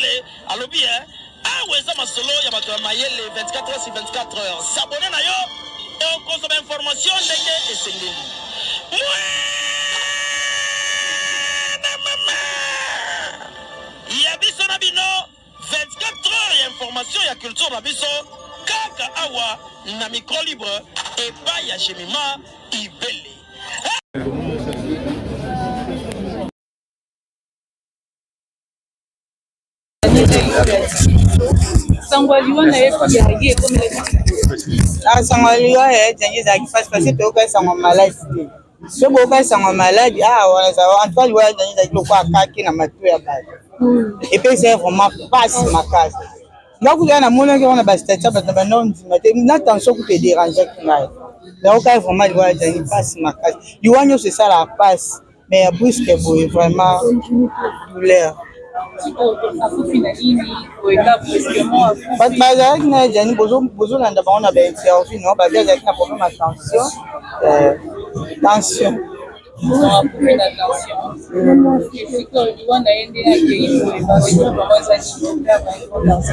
Mayele alobi weza masolo ya bato ya Mayele 24 heures sur 24 heures. S'abonner na yo et consommer information ndenge esengeli. Ya biso na bino 24 heures ya information ya culture na biso kaka awa na micro libre et pas ya Jemima Ibele. Sangwaliwa na ye ye comme Sangwaliwa jangi za kifasi parce que oka sangwa malade. So boka sangwa malade wana za Antoine wa jangi za kiloko akaki na matu ya bado. Et puis c'est vraiment pas ma case. Donc il y a un monde qui on a bastata ba non n'attention que te déranger qui là. Donc vraiment il va jangi passe ma case. Il wanyo c'est ça la passe mais brusque boy vraiment douleur. Bazalaki na jani bozo landa ba on a ba interview non ba bazalaki na problème à tension.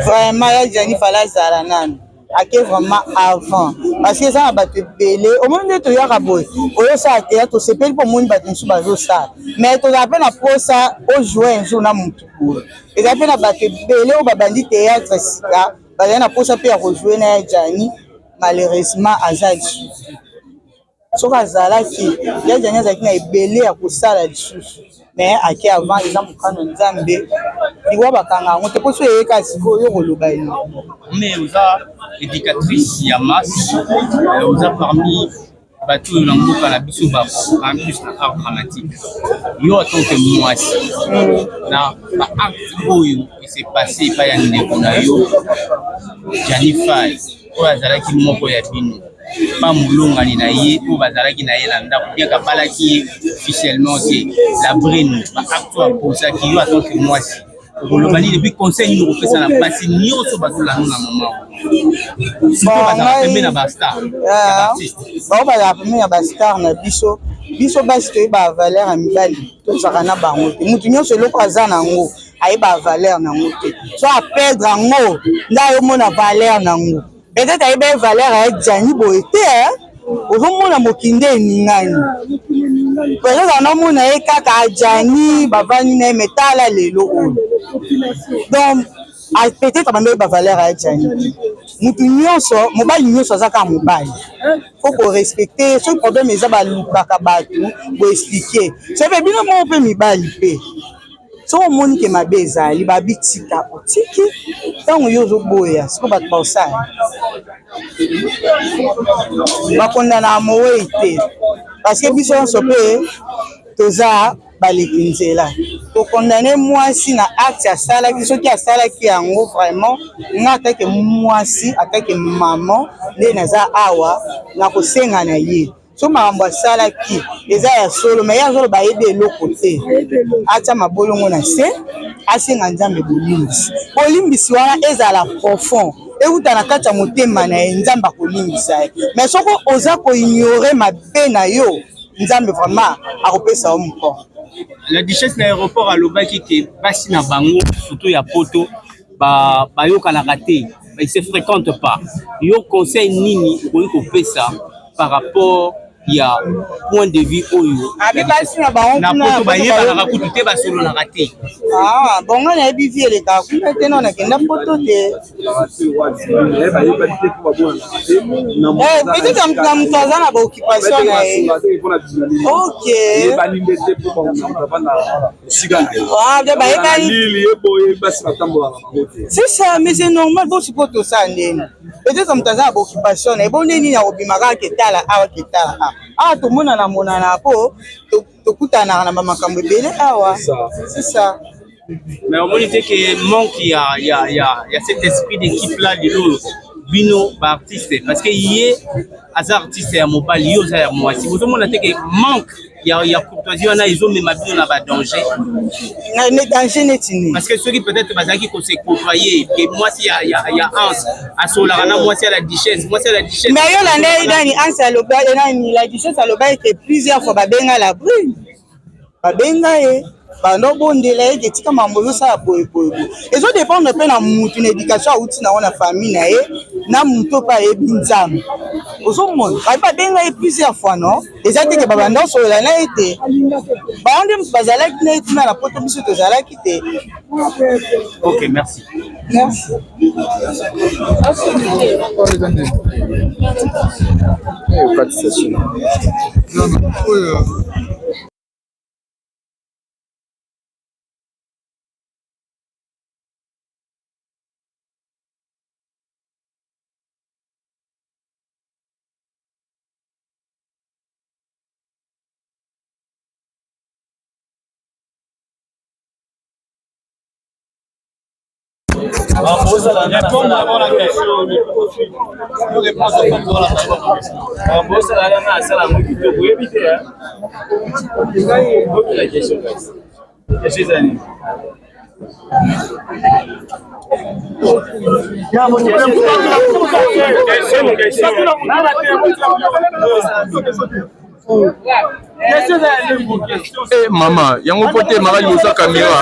Vraiment ya jani fala zala nani ake vraiment avant parce que ça ba te belé au moment de to ya kaboy oyo ça te to sepeli pour monde ba tinsu ba zo ça mais to appelle na pour ça au jouer un jour na mutu et appelle na ba te belé au ba bandi théâtre sika ba na pour ça pe rejouer na jani malheureusement azali soka azalaki ya jani azalaki na ebele ya kosala lisusu mais ake avant exemple kano nzambe diwa bakanga ngo te poso yeka siko yo koloba ino mais oza éducatrice ya masse oza parmi bato na mboka na biso ba en plus na art dramatique yo en tant que mwasi na ba acte oyo s'est passé pa ya ndeko na yo Jennifer oyo azalaki moko ya bino pas moulongani na ye ou bazalaki na ye na ndako bien kabalaki officiellement c'est la brune ba acte pour ça qui yo en tant que mwasi kolobani depuis conseil nous refait ça na passé nyonso bazola na moment bazala pembe na ba star bazala pembe na ba star na biso basi to ba valeur ya mibali to saka na bango te mutu nyonso eloko aza nango aye ba valeur nango te so a perdre ngo nda yo mona valeur nango peut-être aye ba valeur ya jani boye te ozomona mokinde eningani peut-être anomona ye kaka jani bavani na metala lelo oyo donc peut-être bambe ba valeur ya jani mutu nyonso mobali nyonso aza kaka mobali faut ko respecter ce problème eza balukaka bato bo expliquer c'est pe bino mo pe mibali pe so omoni ke mabe ezali babitika otiki ntango yo ozoboya siko bato baosala bakondana mowei te parce que biso nyonso mpe toza baleki nzela tokondane mwasi na acte asalaki soki asalaki yango vraiment nga atake mwasi atake maman nde naza awa na kosenga na ye so makambo asalaki eza ya solo me ye azoloba ayede eloko te atia mabolongo na se asenga nzambe bolimbisi wana ezala profond euta na kati ya motema na ye nzambe akolimbisa ye mais soko oza koignore mabe na yo nzambe vraiment akopesa yo mokolo. La duchesse na aéroport alobaki ke basi na bango surtout ya poto bayokanaka te ils se fréquentent pas yo conseil nini okoki kopesa par rapport ya point de vue oyo basi na bango na poto bayebanaka kutu te basolonaka te bongo nayebi vi eleka kuna te no nakenda poto te peut-être na moto aza na baoccupation na ye ok c'est ça mais c'est normal bosi po tosala ndeni peut-être moto aza na baoccupation na ye bo ndeni na kobimaka ketala awa ketala awa tomonana monana po tokutanaka na bamakambo ebele awa c'est ça. Mais on dit que manque il y a cet esprit d'équipe là de l'eau bino ba artiste parce que yé as artiste ya mobile yo za ya mwasi vous monde que manque il y a courtoisie on a ils ont même bino na ba danger na danger netini parce que ceux qui peut-être bazaki ko se côtoyer que moi si il y a Hans à Solarana moi c'est la duchesse mais yo la ndai dani Hans aloba nani la duchesse aloba que plusieurs fois ba benga la brune ba benga bando bondela eke tika mambo ezosala boyeboye ezodépendre mpe na mutu na éducation awuti nango na famille na ye na mutu mpe ayebi nzambe ozomona baye babenga ye plusieurs fois non eza teke babanda osolela na ye te bango nde bazalaki na ye tina na poto biso tozalaki te. Ok, merci. Merci. Maman, yango pote mara liboso caméra.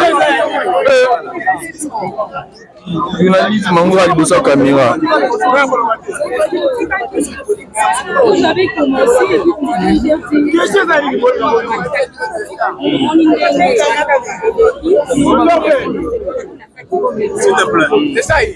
Journaliste Mangoura liboso caméra. Vous avez commencé S'il te plaît. L'essaye.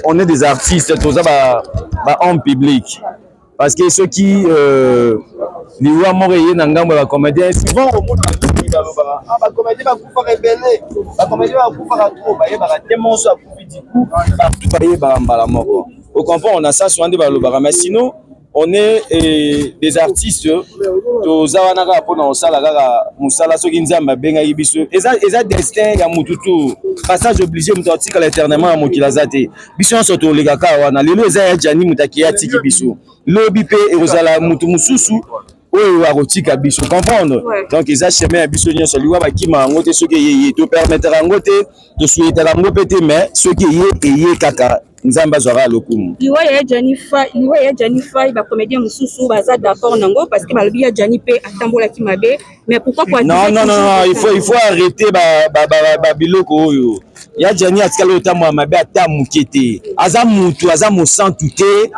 On est des artistes, tout ça, en public. Parce que ceux qui les voient mourir dans le la comédien, souvent au monde la comédie va vous faire révéler, la comédie va vous faire trop, va tellement ça pour du coup, partout la mort. Au comprend, on a ça souvent des balobara, mais sinon on est des artistes tozawanaka pona osala kaka musala soki nzamba benga yibiso eza destin ya mututu passage obligé mutu atikala éternellement ya mokili aza te biso nyonso tolekaka wana lelo eza ya jani mutu akei atiki biso lobi mpe ekozala mutu mosusu oyo akotika biso comprendre donc eza chemin ya biso nyonso liwa bakima yango te soki eyeye topermettre yango te tosuetaka yango mpe te mais soki eye kaka nzamba azwaka lokumu liwa ya Janifa ba comédien mususu baza d'accord nango parce que balobi ya Jani pe atambolaki mabe mais pourquoi quoi non il faut arrêter ba biloko oyo ya Jani atikala otambola mabe ata muke te aza mutu aza mosantu te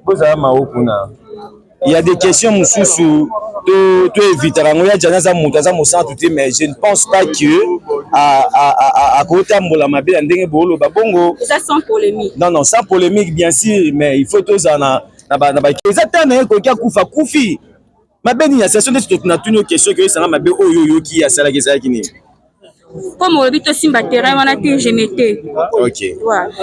bozala maokuna il y a des questions mususu to éviter rango ya Jani aza mutu aza mosantu te mais je ne pense pas que à kotambola mabe na ndenge bolo babongo ça sans polémique non sans polémique bien sûr mais il faut toza na ba ezatana ko kia kufa kufi mabe ni ya session de tout na tuni question que ça mabe oyo ki ya sala kesa kini comme on dit simba terrain wana te je mettais OK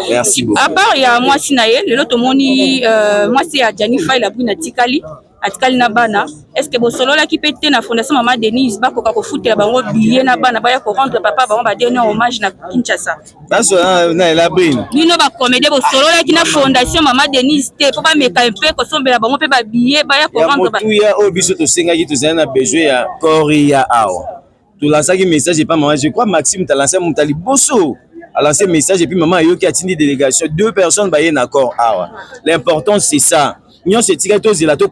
merci beaucoup à part ya moi sinaye lelo to moni moi c'est ya Janifa la bruna tikali atikali na bana est-ce que bosolola ki pété na fondation Maman Denise bakoka kofutela bango billet na bana baya ko rendre papa bango ba dernier hommage na Kinshasa baso na la brune bino ba comédie bosolola ki na fondation Maman Denise te po ba meka mpe ko sombela bango pe ba billet baya ko rendre ba ya obiso to senga ki to zana besoin ya Korea awa to lancer un message et pas maman je crois Maxime t'a lancé mon tali bosso a lancé un message et puis maman yo qui a tindi délégation 2 personnes ba y d'accord awa l'important c'est ça Nyon se tire tous la top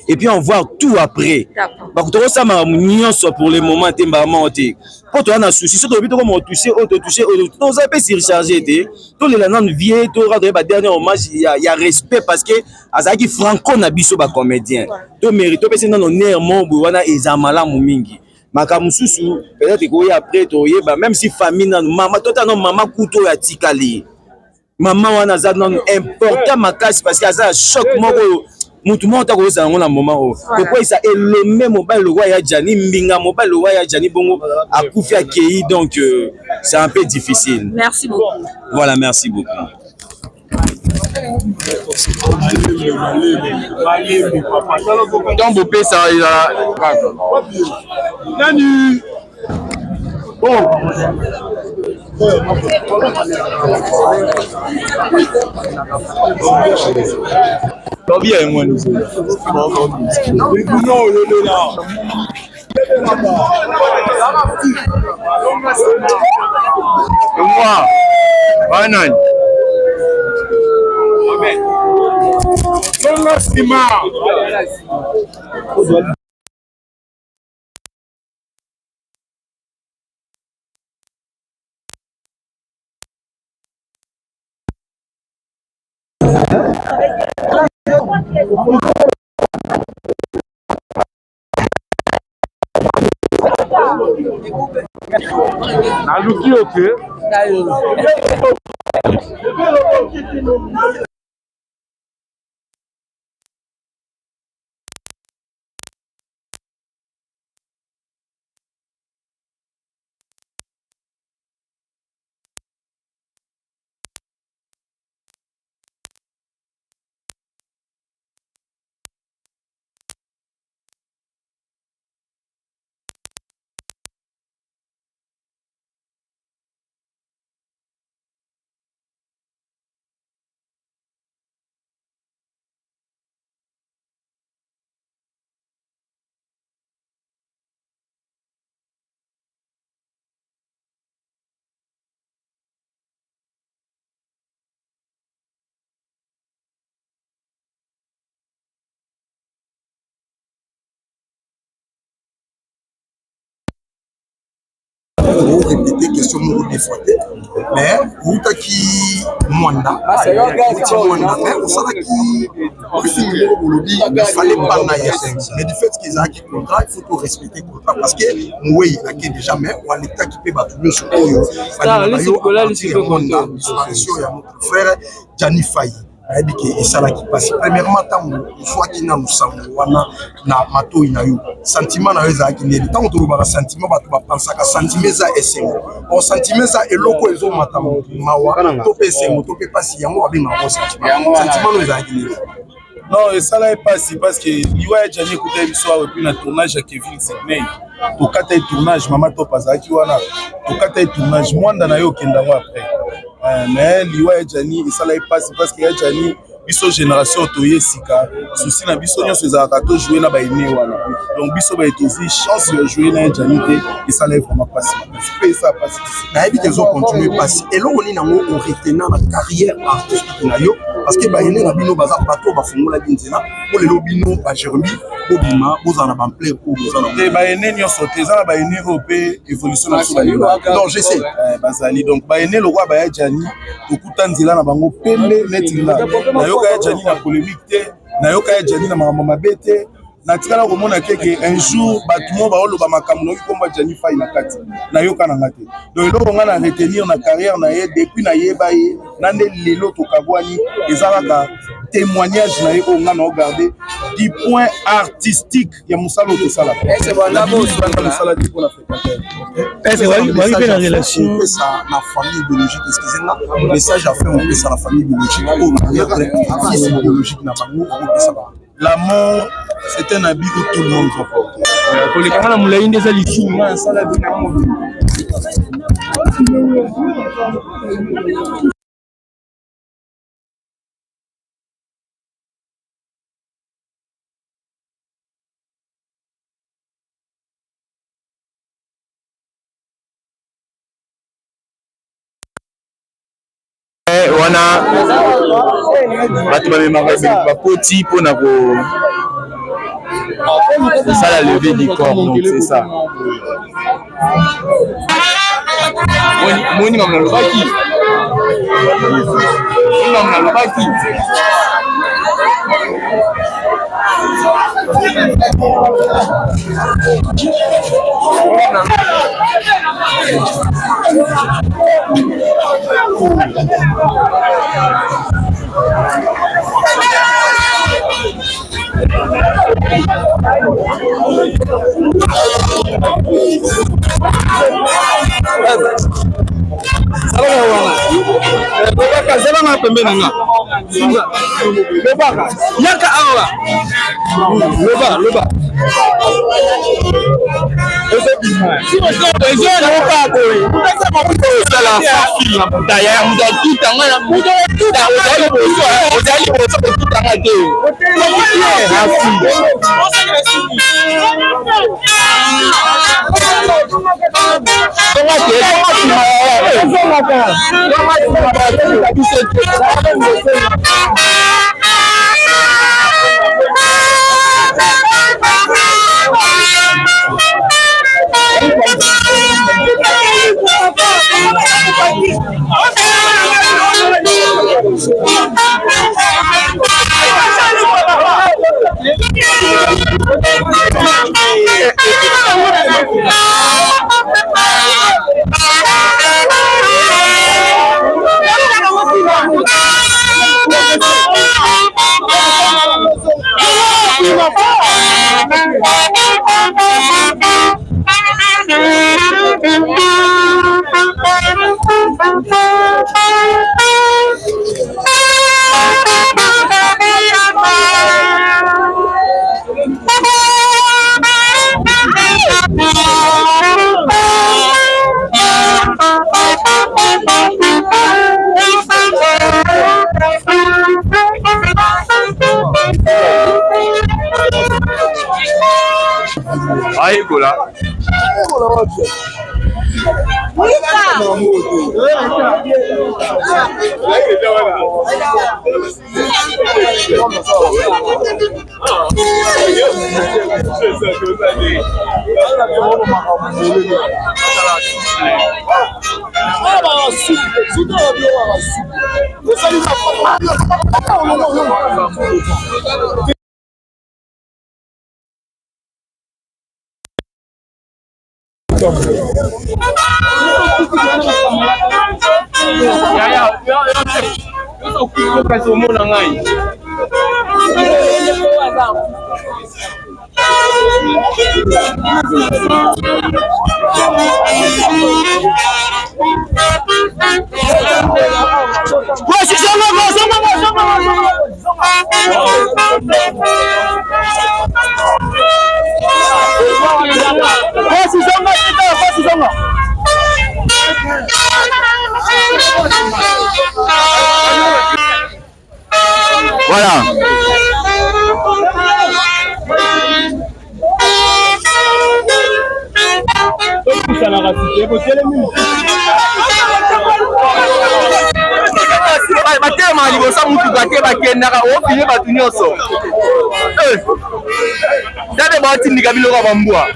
et puis on voit tout après. Parce que ça m'a nyon pour le moment t'es monté. Pour toi on a souci surtout depuis comment toucher auto toucher auto ça peut se recharger té. Tous les langues vieux tout rendre ba dernier hommage il y a respect parce que azaki franco na biso ba comédien. To mérite parce que non honneur mon wana ezamala mu mingi. makamususu peut-être koya après toyeba même si famille nanu mama tota no mama kuto ya tikali mama wana za non important makasi parce que aza choc moko mutu moko takoza yango na moment oyo kokwesa eleme mobile le roi ya Jani mbinga mobile le roi ya Jani bongo akufi akei donc c'est un peu difficile. Merci beaucoup. Voilà, merci beaucoup. Donc vous ça Nani bon bien moi nous moi Banan Naluki okay. Répéter question moko des fois mais utaki mwanda mais osalaki briefing moko bolobi il fallait pas naïa mais du fait qu'ils ont un contrat il faut respecter le contrat parce que oui ake déjà mais on l'état qui peut battre le sur oyo disparition ya notre frère Jani Faye et ça là qui passe premièrement tant soit qui n'a musango wana na matoi na yo sentiment na weza akine tant to ba sentiment ba to ba pensa ka sentiment za esengo o sentiment za eloko ezo matamo mawa to pese mo to pe pasi yango abi na sentiment no za akine non et ça là est passé parce que liwa Jani écouter l'histoire et puis na tournage à Kevin Sydney to kata tournage mama to pasaki wana to kata tournage mwanda na yo kendango après mais liwa Jani et ça là est passé parce que Jani biso génération toye sika souci na biso nyonso ezalaka to jouer na ba aîné wana donc biso ba etozi chance de jouer na Jani te et ça là est vraiment passé c'est ça passé na ebi tezo continuer passer et là on est nango on retenant la carrière artistique na yo parce que ba aîné na bino baza bato ba fungola binzela pour le bino ba Jérémy bobima bozana ba plaît pour bozana te ba aîné nyonso te za ba aîné opé évolution na so non je sais bazali donc ba aîné le roi ba Jani okuta nzela na bango pembe netinga na yoka ya Jani na polémique te na yoka ya Jani na maman bete na tikala komona keke un jour batumo ba oloba makambo noki komba Jani Faye na kati na yoka na ngate donc eloko nga na retenir na carrière na ye depuis na yeba ye na nde lelo tokabwani ezalaka témoignage na ye o nga na regarder du point artistique ya musala otosala c'est voilà musala di pour la fréquenter est-ce que la relation ça la famille biologique excusez-moi message à faire on peut ça la famille biologique au fils biologique na bango on peut ça l'amour c'est un habit que tout le monde va porter pour les camarades moulaïne des alifis ça la vie wana bato bamemaka bakoti mpona kosala lever du corps donc c'est ça moni mamu nalobaki Zela na pembeni nga. Lobaka. Yaka awa. Loba. Aí, Gula. Voilà. Batema liboso mutu bate bakendaka ofine batu nyonso dade baotindika biloko bambwa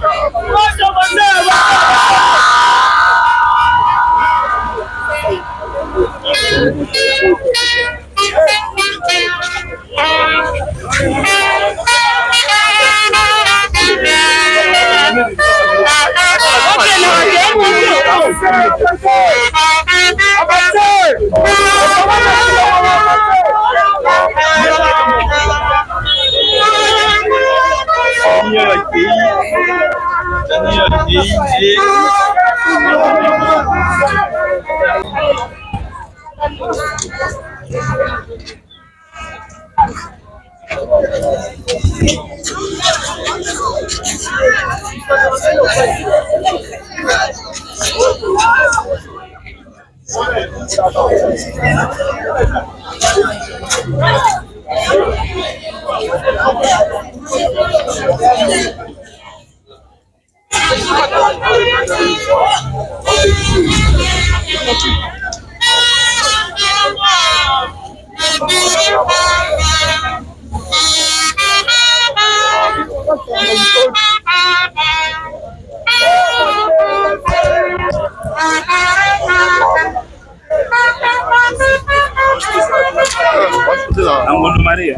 Maria.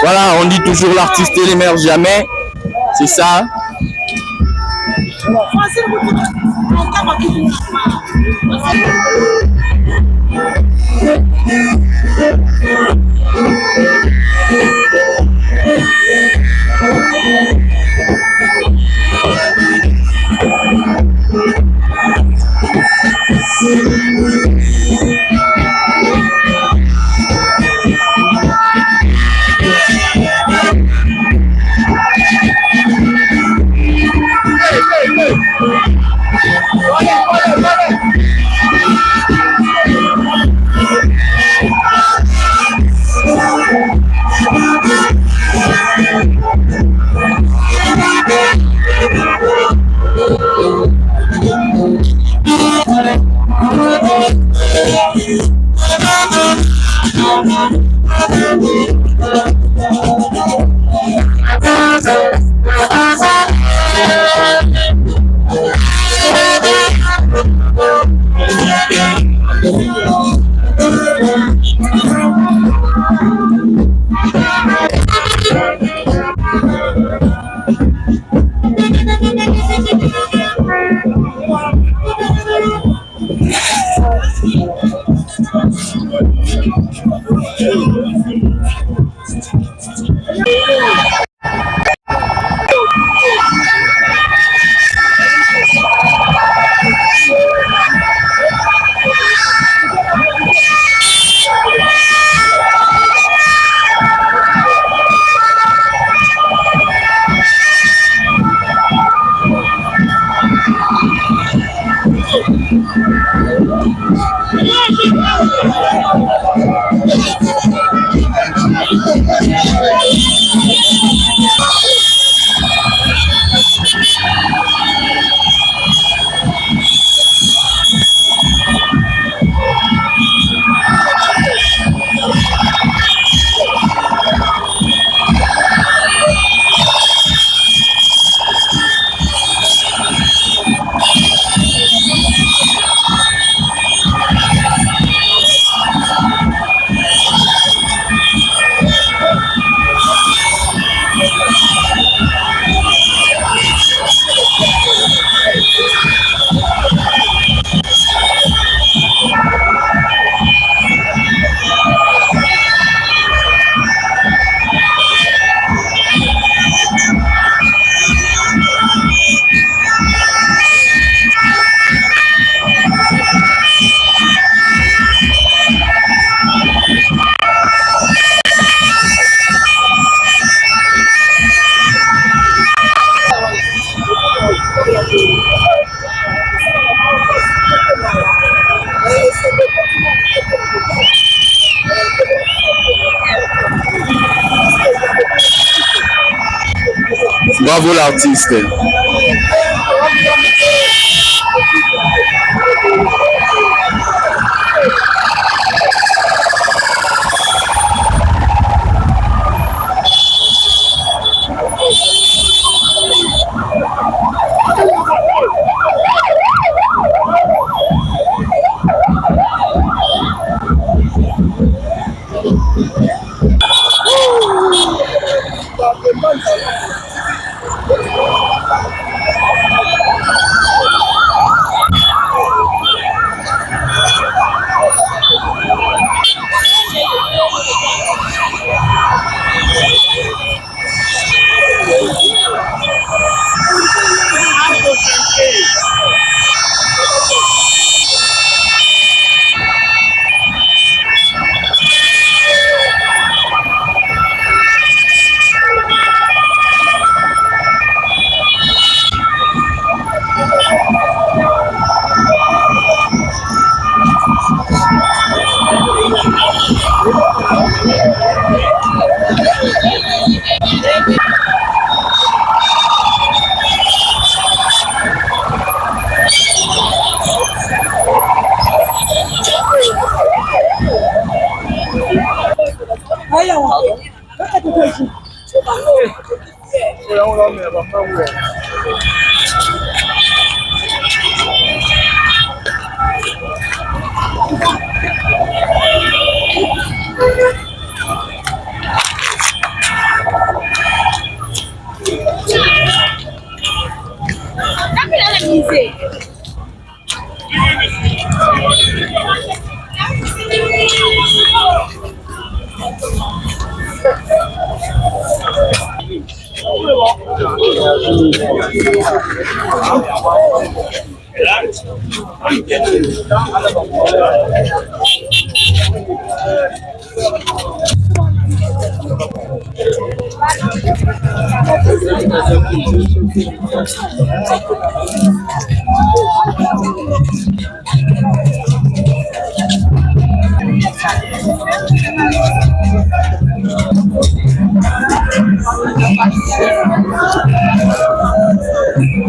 Voilà, on dit toujours l'artiste n'émerge jamais. C'est ça. Bravo l'artiste.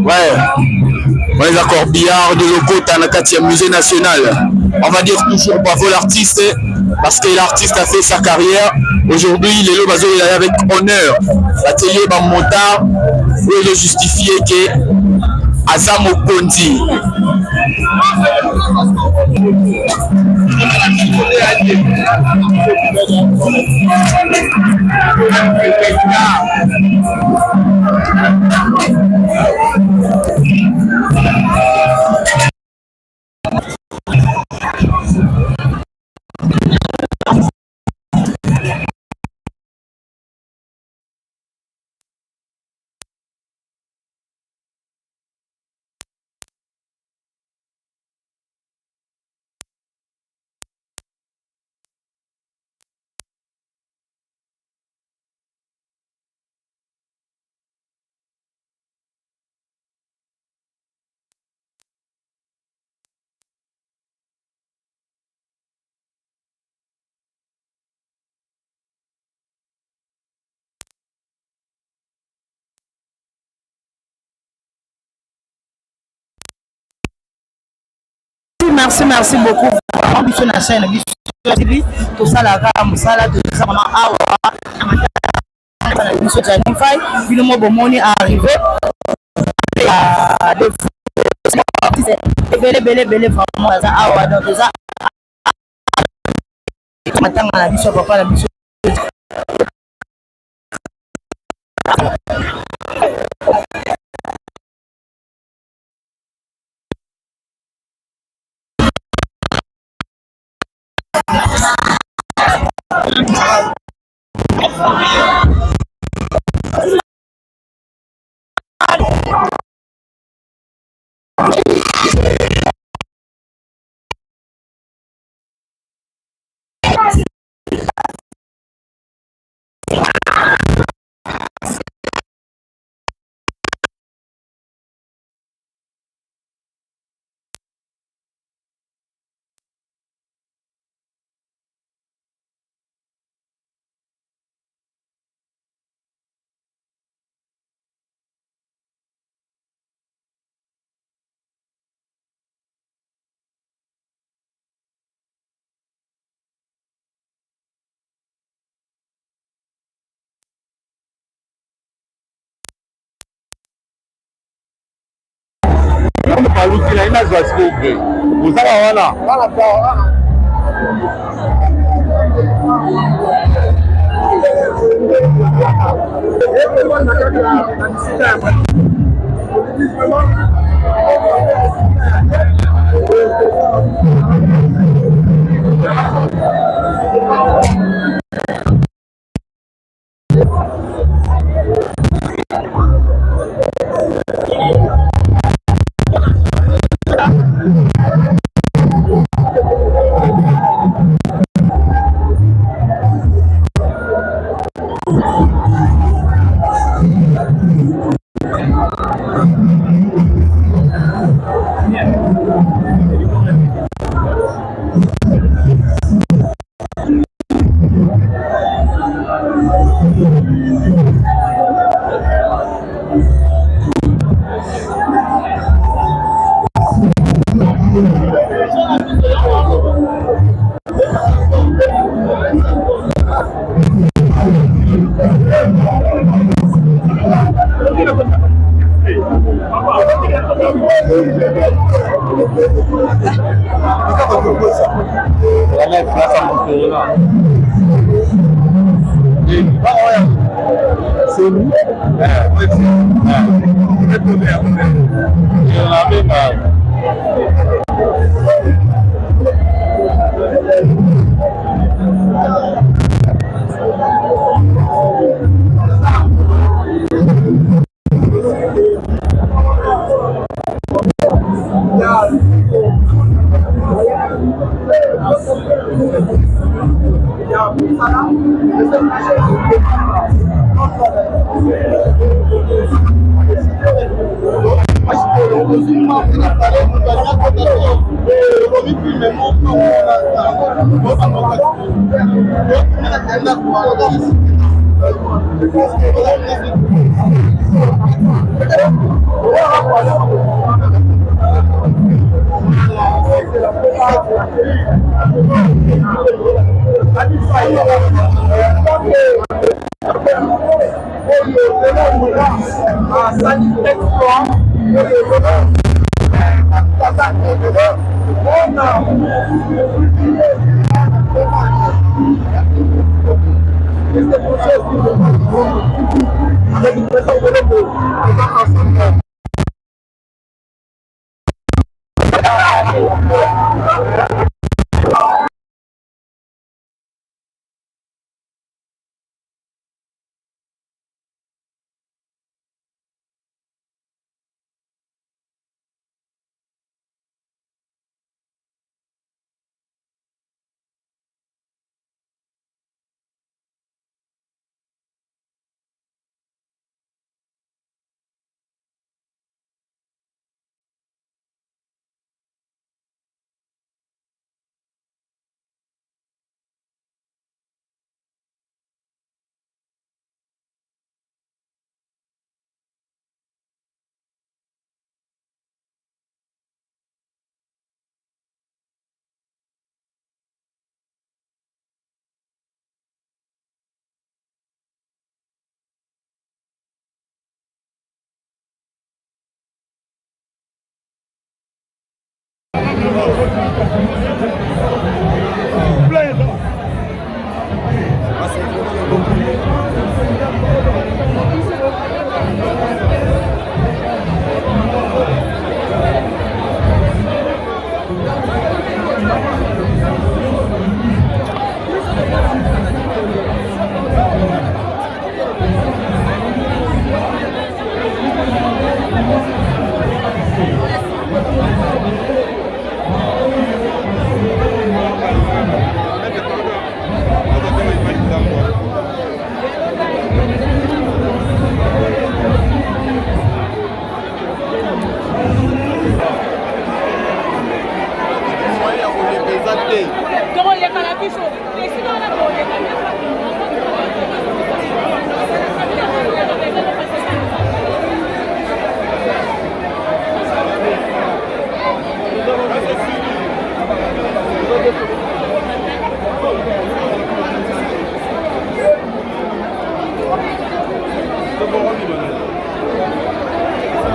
Ouais, on les accords billard de Logota na kati ya musée national. On va dire toujours bravo l'artiste parce que l'artiste a fait sa carrière. Aujourd'hui, les lots bazo il est avec honneur. L'atelier Bamota où il est justifié que Azam Okondi. merci beaucoup. Vraiment, biso na chaîne, biso TV, tout ça là, musala, tout ça vraiment awa. Biso Janify, bino mo bomoni arrivé. Bele vraiment ça awa donc ça. Matanga na biso papa na biso. Paluki na ina zwa sikoke. Uzaka wana. Wana sawa.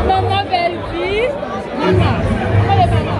Maman belle fille, maman. Allez maman.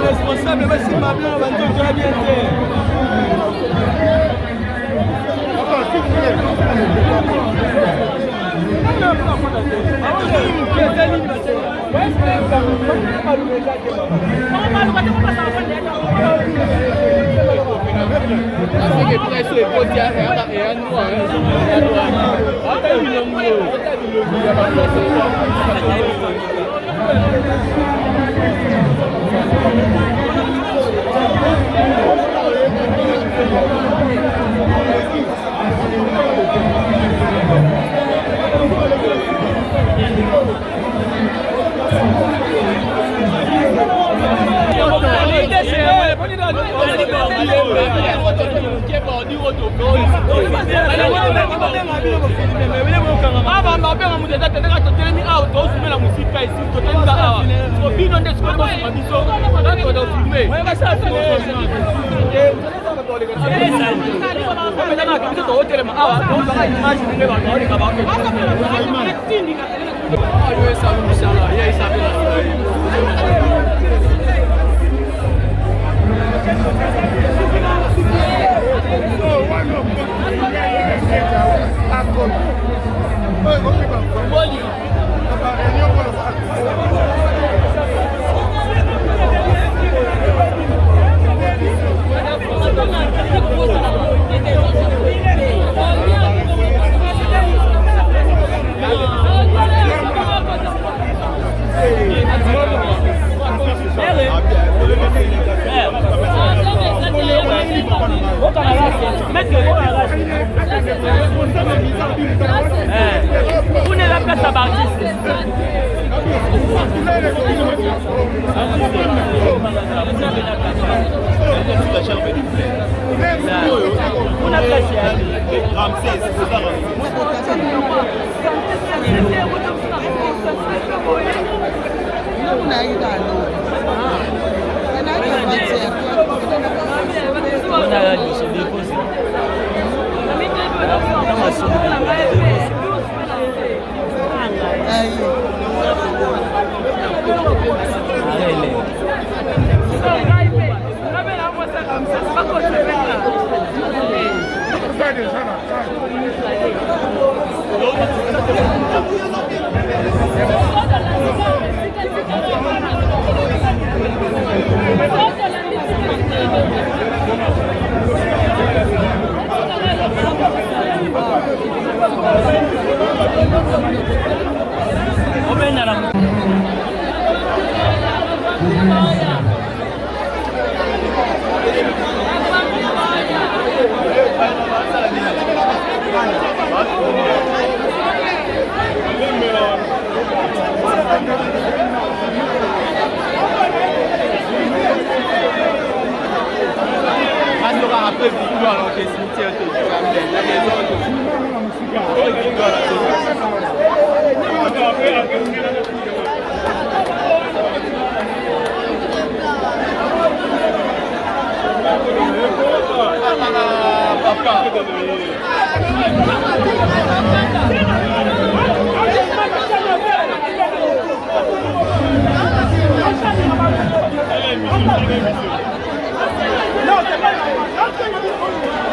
Responsable, mais si ma bien, on va dire que bien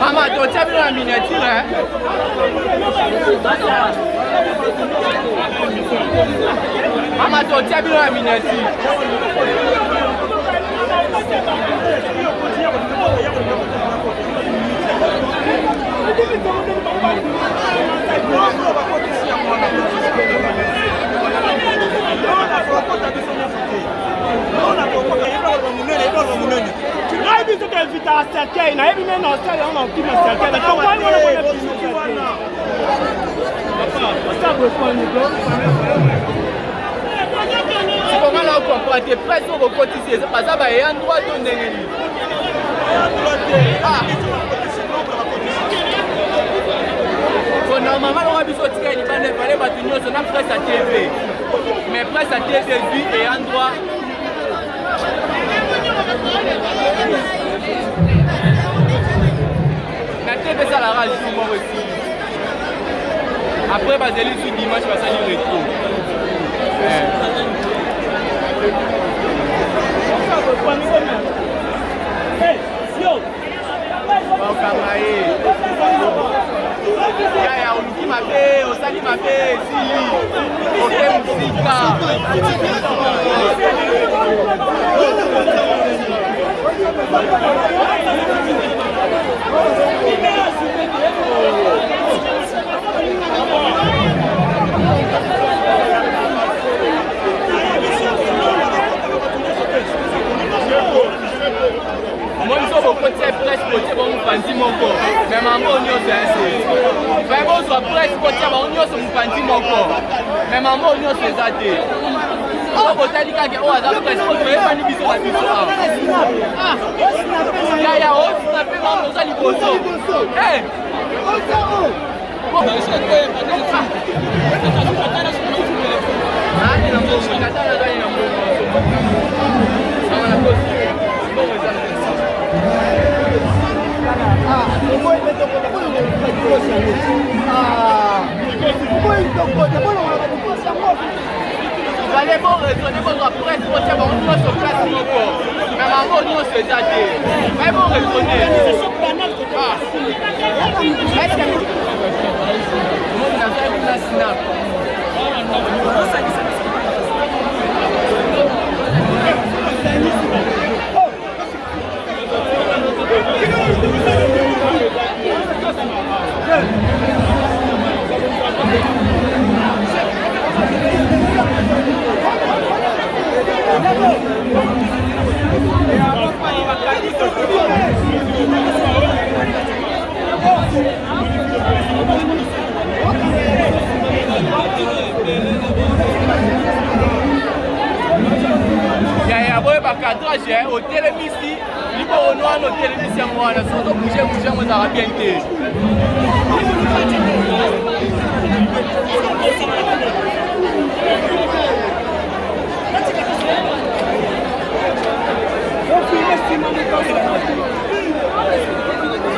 Maman, tu as vu la miniature, hein? Maman, tu as vu la miniature. Normalement, on a besoin de faire les bâtiments, on a presse à TV. Mais presse à TV, lui, et en droit. La TV, ça la rage, c'est moi aussi. Après, Basile, sur dimanche, ça lui retrouve. Yaya, oluki mabe, osali mabe, esili, oke musika. Moi, je suis presque prêt pour me fanti mon corps. Mais maman, on y est. Vraiment, je suis presque prêt pour me fanti mon corps. Mais maman, on y est. Oh, vous avez dit que vous avez presque prêt pour me fanti mon corps. Ah, il y a autre qui a fait maman, vous allez bosser. Hey! Vous allez bon retourner votre presse pour dire bon nous sommes place mon corps. Mais maman nous c'est daté. Mais bon retourner. Ah. Est-ce que moi vous avez vu la snap? Yaya boye ba cadrage au télémisi, libo noir no télémisi moi na surtout bouger moi ça va bien té.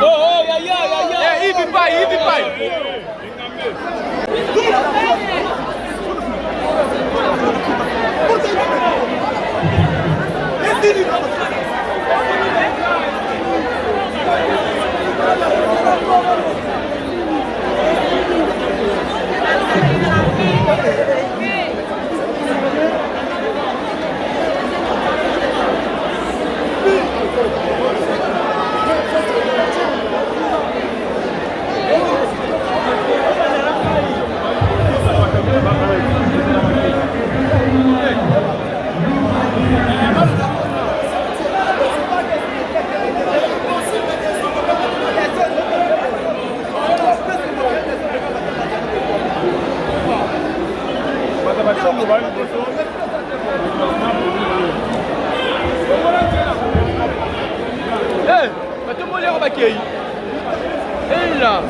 Oh ya. Eh, il vit pas. akei. Et là.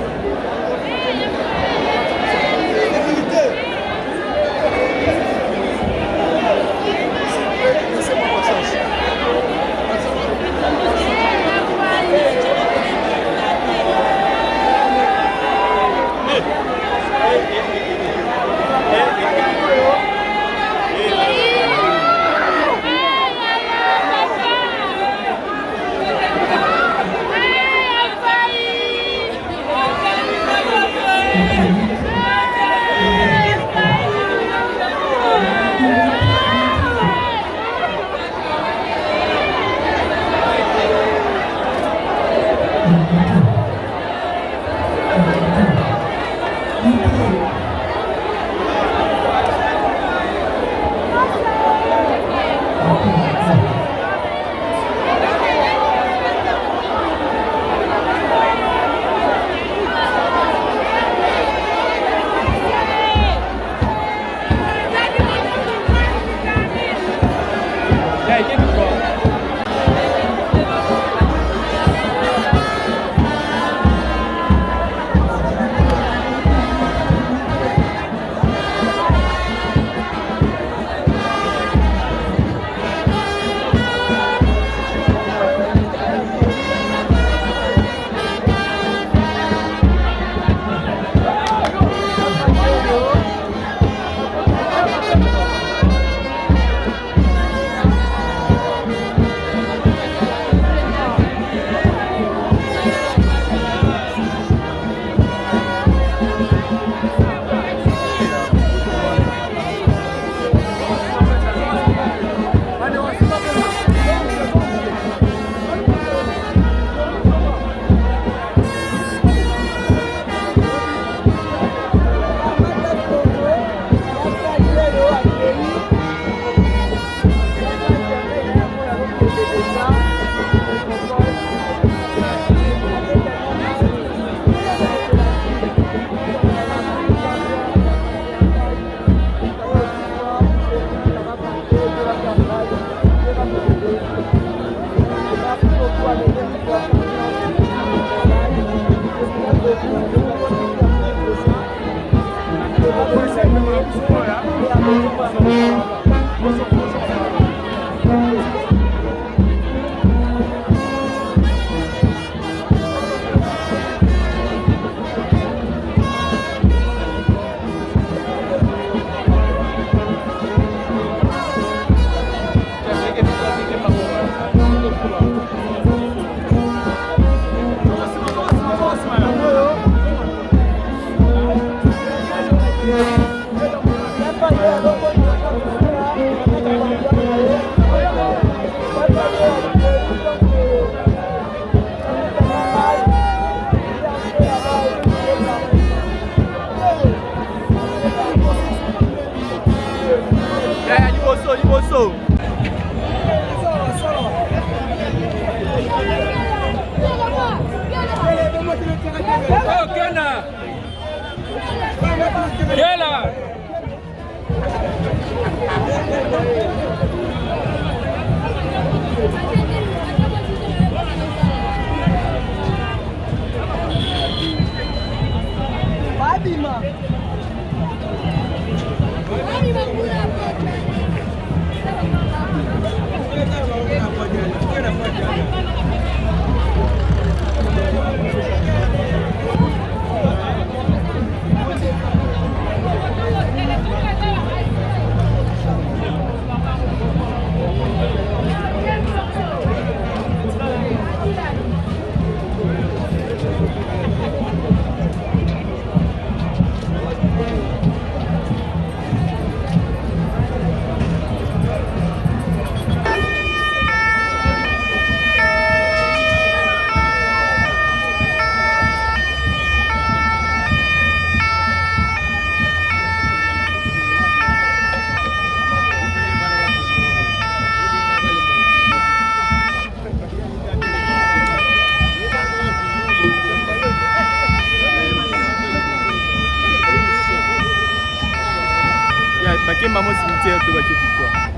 Bakimba mo cimetière to baki victoire.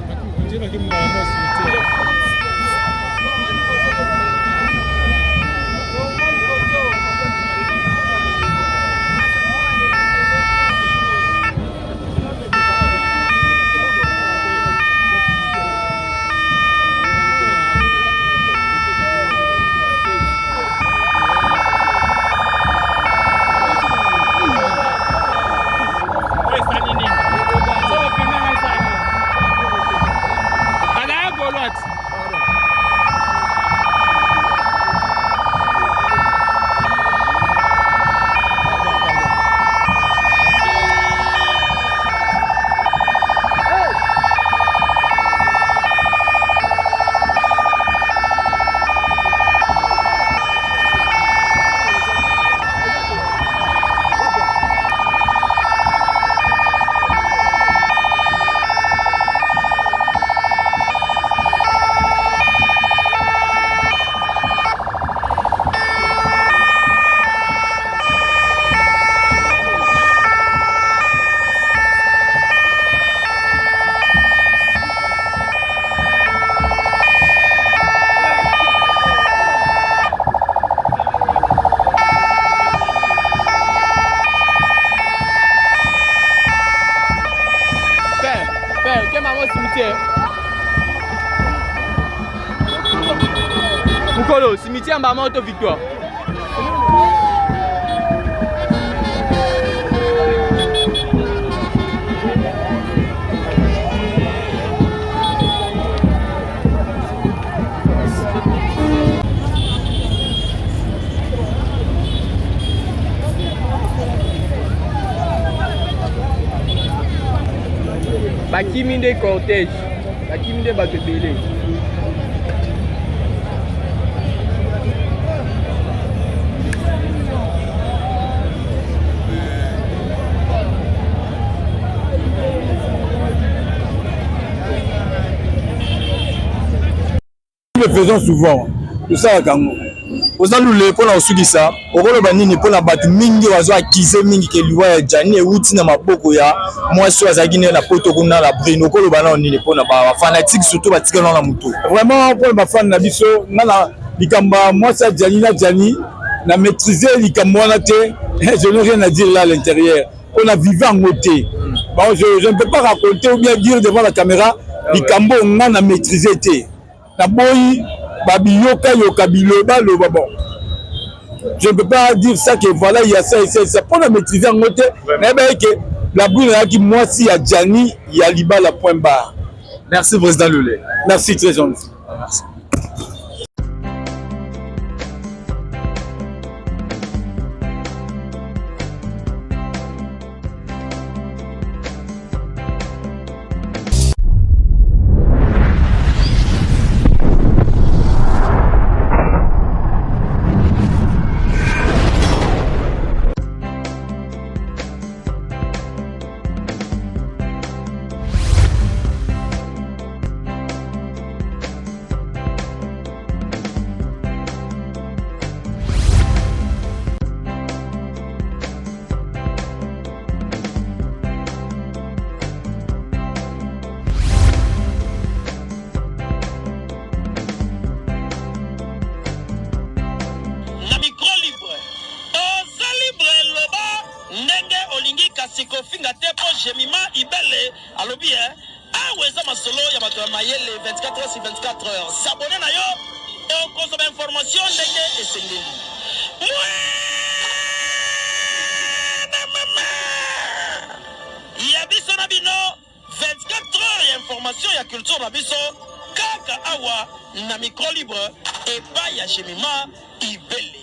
Je bakimba mo cimetière. Mukolo, cimetière Mbamaoto Victoire. Bakiminde cortège, Bakiminde Bakebele. Nous le faisons souvent. Tout ça à Gango. Aux alloués pour la Sugisa, au rôle banini pour la battu mingi wazo akize mingi ke liwa ya jani e uti na maboko ya moi so azagine na poto kuna la brino ko lo bana onini pour na ba fanatique surtout batika na mutu. Vraiment pour ma fan na biso na likamba moi ça jani na maîtriser likamba na te je n'ai rien à dire là à l'intérieur. On a vécu en côté. Bon je ne peux pas raconter ou bien dire devant la caméra likambo on a maîtriser te. Na boyi Babiyoka Yokabiloba le bon. Je ne peux pas dire ça que voilà, il y a ça et ça. Pour la maîtriser en côté, mais que la brune qui moi si il y a Gianni, il y a Liba la point barre. Merci président Lulé. Merci très gentil. Merci. Kofinga tepo Jemima Ibele alobi aweza masolo ya bato ya mayele 24 heures sur 24 heures. S'abonner na yo et consommer information ndenge esengeli. Ya biso na bino 24 heures ya information ya culture na biso kaka awa na micro libre et pas ya Jemima Ibele.